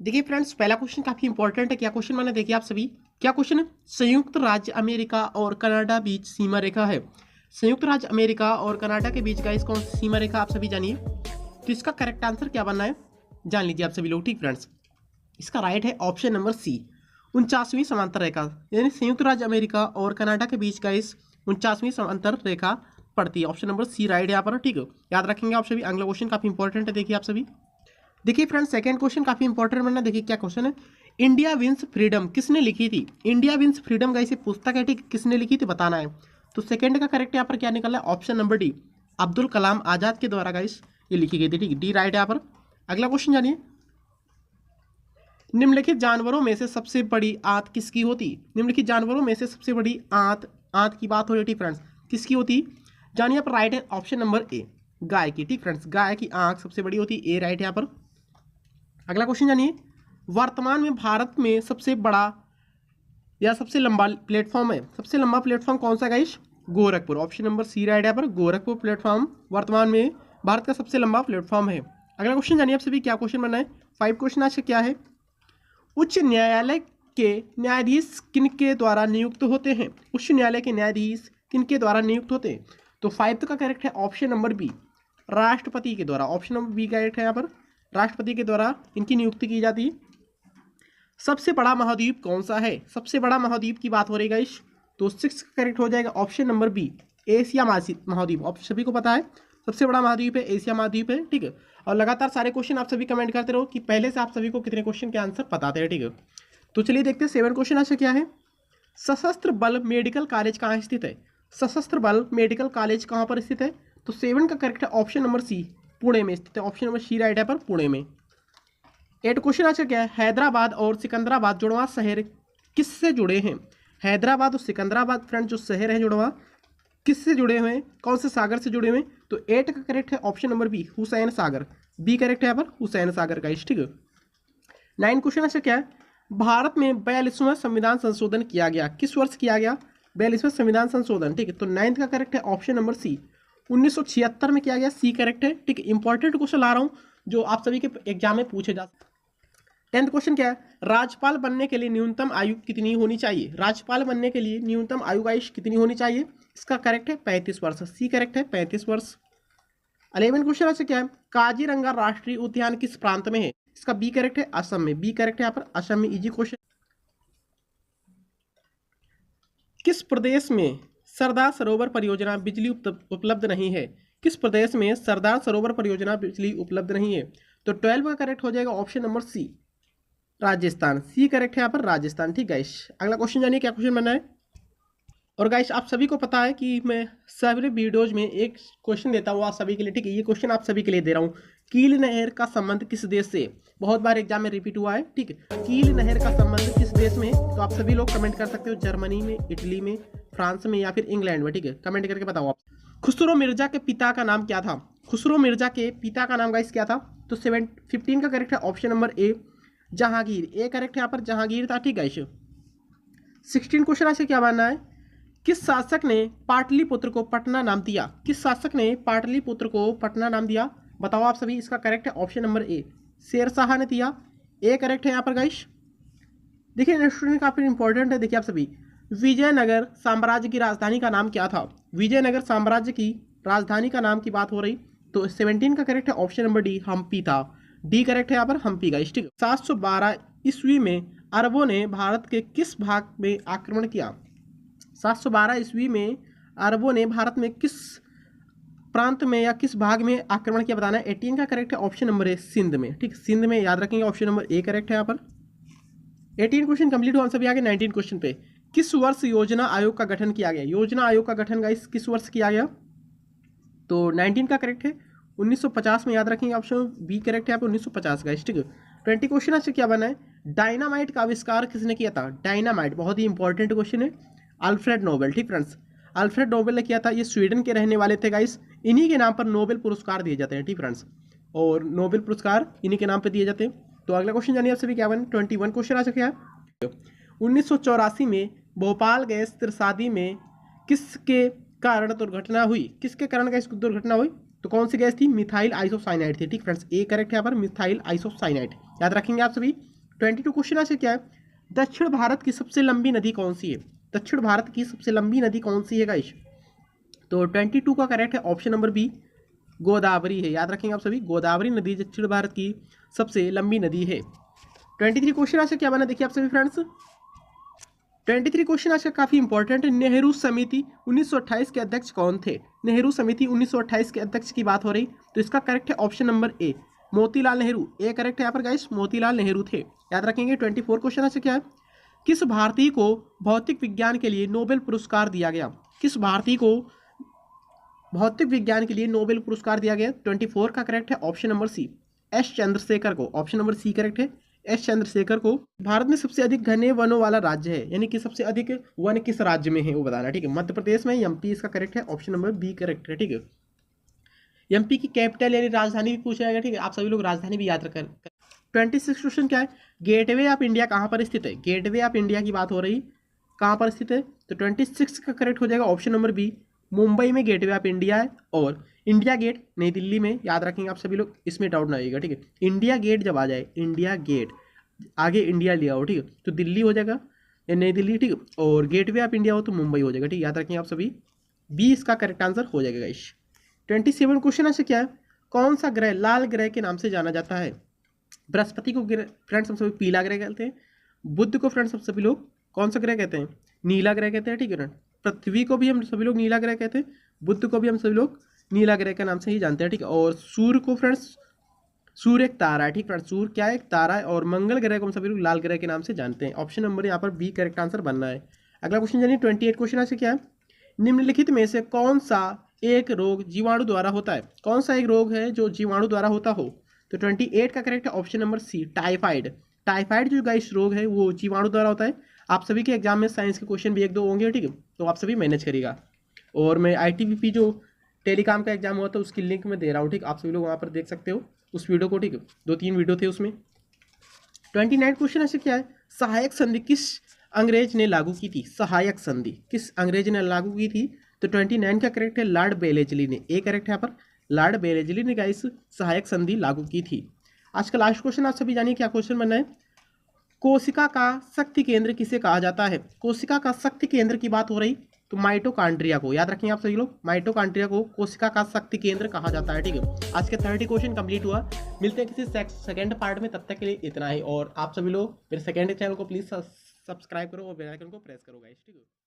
देखिए फ्रेंड्स, पहला क्वेश्चन काफी इंपॉर्टेंट है। क्या क्वेश्चन मैंने देखिए आप सभी, क्या क्वेश्चन है? संयुक्त राज्य अमेरिका और कनाडा बीच सीमा रेखा है। संयुक्त राज्य अमेरिका और कनाडा के बीच का इस कौन सी सीमा रेखा आप सभी जानिए। तो इसका करेक्ट आंसर क्या बनना है जान लीजिए आप सभी लोग। ठीक फ्रेंड्स, इसका राइट है ऑप्शन नंबर सी, 49वीं समांतर रेखा। यानी संयुक्त राज्य अमेरिका और कनाडा के बीच का इस 49वीं समांतर रेखा पड़ती है। ऑप्शन नंबर सी राइट है यहाँ पर। ठीक है, याद रखेंगे आप सभी। अगला क्वेश्चन काफी इंपॉर्टेंट है, देखिए आप सभी। देखिए फ्रेंड्स, सेकंड क्वेश्चन काफी इंपॉर्टेंट बनना। देखिए क्या क्वेश्चन है, इंडिया विंस फ्रीडम किसने लिखी थी? इंडिया विंस फ्रीडम का इसे पुस्तक है, ठीक, किसने लिखी थी बताना है। तो सेकंड का करेक्ट यहाँ पर क्या निकला है? Option number D, Abdul Kalam Azad के द्वारा गाइस ये लिखी गई थी। ठीक, डी राइट है यहाँ पर। अगला क्वेश्चन जानिए, निम्नलिखित जानवरों में से सबसे बड़ी आंत किसकी होती? निम्नलिखित जानवरों में से सबसे बड़ी आंत, आंत की बात हो रही है फ्रेंड्स, किसकी होती जानिए। यहाँ पर राइट है ऑप्शन नंबर ए, गाय की। ठीक फ्रेंड्स, गाय की आंख सबसे बड़ी होती है, ए राइट है यहाँ पर। अगला क्वेश्चन जानिए, वर्तमान में भारत में सबसे बड़ा या सबसे लंबा प्लेटफॉर्म है। सबसे लंबा प्लेटफॉर्म कौन सा guys? Gorakhpur. Option number C right है यहाँ पर। गोरखपुर प्लेटफॉर्म वर्तमान में भारत का सबसे लंबा प्लेटफॉर्म है। अगला क्वेश्चन जानिए आप सभी, क्या क्वेश्चन बनना है? 5 क्वेश्चन आज का क्या है, उच्च न्यायालय के न्यायाधीश किनके द्वारा नियुक्त होते हैं? उच्च न्यायालय के न्यायाधीश किनके द्वारा नियुक्त होते हैं? तो 5 का करेक्ट है ऑप्शन नंबर बी, राष्ट्रपति के द्वारा। ऑप्शन नंबर बी करेक्ट है यहाँ पर, राष्ट्रपति के द्वारा इनकी नियुक्ति की जाती है। सबसे बड़ा महाद्वीप कौन सा है? सबसे बड़ा महाद्वीप की बात हो रही है गाइस, तो 6 का करेक्ट हो जाएगा ऑप्शन नंबर बी, एशिया महाद्वीप। आप सभी को पता है सबसे बड़ा महाद्वीप है एशिया महाद्वीप है। ठीक है, और लगातार सारे क्वेश्चन आप सभी कमेंट करते रहो कि पहले से आप सभी को कितने क्वेश्चन के आंसर बताते हैं। ठीक है, तो चलिए देखते हैं 7 क्वेश्चन अच्छा क्या है। सशस्त्र बल मेडिकल कॉलेज कहाँ स्थित है? सशस्त्र बल मेडिकल कॉलेज कहाँ पर स्थित है? तो 7 का करेक्ट है ऑप्शन नंबर सी, पुणे में स्थित है। ऑप्शन नंबर सी राइट है पर, पुणे में। 8 क्वेश्चन अच्छा क्या है, हैदराबाद और सिकंदराबाद जुड़वा शहर किससे जुड़े हैं? हैदराबाद और सिकंदराबाद फ्रेंड जो शहर है जुड़वा, किससे जुड़े हुए हैं? कौन से सागर से जुड़े हुए हैं? तो 8 का करेक्ट है option number B, Hussain Sagar. B correct है यहाँ पर, हुसैन सागर का। ठीक है, 9 क्वेश्चन अच्छा क्या है, भारत में 42वां संविधान संशोधन किया गया, किस वर्ष किया गया? 42वां संविधान संशोधन। ठीक है, तो 9 का करेक्ट है ऑप्शन नंबर सी, 1976 में किया गया। सी करेक्ट है। ठीक है, इंपॉर्टेंट क्वेश्चन ला रहा हूँ जो आप सभी के एग्जाम में पूछे जा। 10th क्वेश्चन क्या है, राज्यपाल बनने के लिए न्यूनतम आयु कितनी होनी चाहिए? राज्यपाल बनने के लिए न्यूनतम आयु आयुष कितनी होनी चाहिए? इसका करेक्ट है 35 वर्ष। सी करेक्ट है 35 वर्ष। 11 क्वेश्चन अच्छा क्या है, काजीरंगा राष्ट्रीय उद्यान किस प्रांत में है? इसका बी करेक्ट है, असम में। बी करेक्ट है यहाँ पर, असम में। Easy question. किस प्रदेश में सरदार सरोवर परियोजना बिजली उपलब्ध नहीं है? किस प्रदेश में सरदार सरोवर परियोजना बिजली उपलब्ध नहीं है? तो 12 का करेक्ट हो जाएगा option number C, Rajasthan. C correct है यहाँ पर, राजस्थान। ठीक गाइस, अगला क्वेश्चन जानिए क्या क्वेश्चन बनना है। और गाइस आप सभी को पता है कि मैं सभी वीडियोज में एक क्वेश्चन देता हूँ आप सभी के लिए। ठीक है, ये क्वेश्चन आप सभी के लिए दे रहा हूँ। कील नहर का संबंध किस देश से? बहुत बार एग्जाम में रिपीट हुआ है। ठीक है, कील नहर का संबंध किस देश में? तो आप सभी लोग कमेंट कर सकते हो, जर्मनी में, इटली में, फ्रांस में या फिर इंग्लैंड में। ठीक है, कमेंट करके बताओ आप। खुसरो मिर्जा के पिता का नाम क्या था? खुसरो मिर्जा के पिता का नाम गाइस क्या था? तो 15 का करेक्ट है option number A, Jahangir. A correct है यहाँ पर, जहांगीर था। ठीक गाइस, 16 क्वेश्चन ऐसे क्या मानना है, किस शासक ने पाटलिपुत्र को पटना नाम दिया? किस शासक ने पाटलिपुत्र को पटना नाम दिया? बताओ आप सभी। इसका करेक्ट है ऑप्शन नंबर ए, शेरशाह ने दिया। ए करेक्ट है यहाँ पर गाइस। देखिए स्टूडेंट काफी इंपॉर्टेंट है। देखिए आप सभी, विजयनगर साम्राज्य की राजधानी का नाम क्या था? विजयनगर साम्राज्य की राजधानी का नाम की बात हो रही, तो 17 का करेक्ट है ऑप्शन नंबर डी, हम्पी था। डी करेक्ट है यहाँ पर, हम्पी गाइस। ठीक है, 712 ईस्वी में अरबों ने भारत के किस भाग में आक्रमण किया? 712 ईस्वी में अरबों ने भारत में किस प्रांत में या किस भाग में आक्रमण किया बताना है। 18 का करेक्ट है ऑप्शन नंबर ए, सिंध में। ठीक, सिंध में। याद रखेंगे ऑप्शन नंबर ए करेक्ट है यहाँ पर। 18 क्वेश्चन कंप्लीट हुआ, हम सभी आगे 19 क्वेश्चन पे। किस वर्ष योजना आयोग का गठन किया गया? योजना आयोग का गठन गाइस किस वर्ष किया गया? तो 19 का करेक्ट है 1950 में। याद रखेंगे ऑप्शन बी करेक्ट है यहाँ पे, 1950 गाइस। ठीक है, 20 क्वेश्चन अच्छे क्या बना है, डायनामाइट का आविष्कार किसने किया था? डायनामाइट बहुत ही इंपॉर्टेंट क्वेश्चन है, अल्फ्रेड नोबेल। ठीक फ्रेंड्स, अल्फ्रेड नोबेल ने किया था। ये स्वीडन के रहने वाले थे गाइस। इन्हीं के नाम पर नोबेल पुरस्कार दिए जाते हैं। ठीक फ्रेंड्स, और नोबेल पुरस्कार इन्हीं के नाम पर दिए जाते हैं। तो अगला क्वेश्चन जानिए आप सभी क्या बने। 21 क्वेश्चन आ चुके हैं। 1984 में भोपाल गैस त्रसादी में किसके कारण दुर्घटना हुई? किसके कारण गैस दुर्घटना हुई? तो कौन सी गैस थी? मिथाइल आइसोसाइनाइड थी। ठीक फ्रेंड्स, ए करेक्ट है यहाँ पर, मिथाइल आइसोसाइनाइड। याद रखेंगे आप सभी। 22 क्वेश्चन आंसर क्या है, दक्षिण भारत की सबसे लंबी नदी कौन सी है? दक्षिण भारत की सबसे लंबी नदी कौन सी है गाइस? तो 22 का करेक्ट है ऑप्शन नंबर बी, गोदावरी है। याद रखेंगे आप सभी, गोदावरी नदी दक्षिण भारत की सबसे लंबी नदी है। 23 क्वेश्चन आंसर क्या बना देखिए आप सभी फ्रेंड्स। 23 क्वेश्चन आज का काफी इंपॉर्टेंट है। नेहरू समिति 1928 के अध्यक्ष कौन थे? नेहरू समिति 1928 के अध्यक्ष की बात हो रही, तो इसका करेक्ट है option number A, Motilal Nehru. A correct है यहाँ पर गाइस, मोतीलाल नेहरू थे। याद रखेंगे। 24 क्वेश्चन आज क्या है, किस भारतीय को भौतिक विज्ञान के लिए नोबेल पुरस्कार दिया गया? किस भारतीय को भौतिक विज्ञान के लिए नोबेल पुरस्कार दिया गया? 24 का करेक्ट है option number C, S Chandrashekhar को। ऑप्शन नंबर सी करेक्ट है, एस चंद्रशेखर को। भारत में सबसे अधिक घने वनों वाला राज्य है, यानी कि सबसे अधिक वन किस राज्य में है वो बताना। ठीक है, मध्य प्रदेश में, एमपी इसका करेक्ट है, ऑप्शन नंबर बी करेक्ट है। ठीक है, एमपी की कैपिटल यानी राजधानी भी पूछा जाएगा। ठीक है, आप सभी लोग राजधानी भी याद रखें। 26 क्वेश्चन क्या है, गेटवे ऑफ इंडिया कहाँ पर स्थित है? गेटवे ऑफ इंडिया की बात हो रही, कहाँ पर स्थित है? तो 26 का करेक्ट हो जाएगा ऑप्शन नंबर बी, मुंबई में गेटवे ऑफ इंडिया है। और इंडिया गेट नई दिल्ली में। याद रखेंगे आप सभी लोग, इसमें डाउट ना आएगा। ठीक है, इंडिया गेट जब आ जाए, इंडिया गेट आगे इंडिया लिया हो, ठीक है, तो दिल्ली हो जाएगा या नई दिल्ली। ठीक है, और गेटवे ऑफ इंडिया हो तो मुंबई हो जाएगा। ठीक, याद रखेंगे आप सभी, बी इसका करेक्ट आंसर हो जाएगा गाइस। 27 क्वेश्चन आंसर क्या है, कौन सा ग्रह लाल ग्रह के नाम से जाना जाता है? बृहस्पति को फ्रेंड्स हम सभी पीला ग्रह कहते हैं, बुध को फ्रेंड्स हम सभी लोग कौन सा ग्रह कहते हैं? नीला ग्रह कहते हैं। ठीक है, पृथ्वी को भी हम सभी लोग नीला ग्रह कहते हैं, बुध को भी हम सभी लोग नीला ग्रह के नाम से ही जानते हैं। ठीक है, और सूर्य को फ्रेंड्स, सूर्य एक तारा है। ठीक फ्रेंड्स, सूर्य क्या है? एक तारा है। और मंगल ग्रह को हम सभी लोग लाल ग्रह के नाम से जानते हैं। ऑप्शन नंबर यहाँ पर बी करेक्ट आंसर बनना है। अगला क्वेश्चन जानिए 28 क्वेश्चन आंसर क्या है, निम्नलिखित में से कौन सा एक रोग जीवाणु द्वारा होता है? कौन सा एक रोग है जो जीवाणु द्वारा होता हो? तो 28 का करेक्ट है option number C, typhoid. Typhoid जो गाइस रोग है वो जीवाणु द्वारा होता है। आप सभी के एग्जाम में साइंस के क्वेश्चन भी एक दो होंगे। ठीक है, तो आप सभी मैनेज करिएगा। और मैं ITBP जो टेलीकॉम का एग्जाम हुआ था उसकी लिंक में दे रहा हूँ। ठीक, आप सभी लोग वहाँ पर देख सकते हो उस वीडियो को। ठीक है, 2-3 वीडियो थे उसमें। 29 क्वेश्चन ऐसे क्या है, सहायक संधि किस अंग्रेज ने लागू की थी? सहायक संधि किस अंग्रेज ने लागू की थी? तो 29 का करेक्ट है लॉर्ड बेलेजली ने। ए करेक्ट है यहाँ पर, लॉर्ड बेलेजली ने गाइस सहायक संधि लागू की थी। आज का लास्ट क्वेश्चन आप सभी जानिए क्या क्वेश्चन बनना है, कोशिका का शक्ति केंद्र किसे कहा जाता है? कोशिका का शक्ति केंद्र की बात हो रही तो माइटोकॉन्ड्रिया को। याद रखेंगे आप सभी लोग, माइटोकॉन्ड्रिया को कोशिका का शक्ति केंद्र कहा जाता है। ठीक है, आज के 30 क्वेश्चन कंप्लीट हुआ। मिलते हैं किसी सेकंड पार्ट में, तब तक के लिए इतना ही। और आप सभी लोग मेरे सेकंड चैनल को प्लीज सब्सक्राइब करो और बेल आइकन को प्रेस करो गाइस। ठीक है।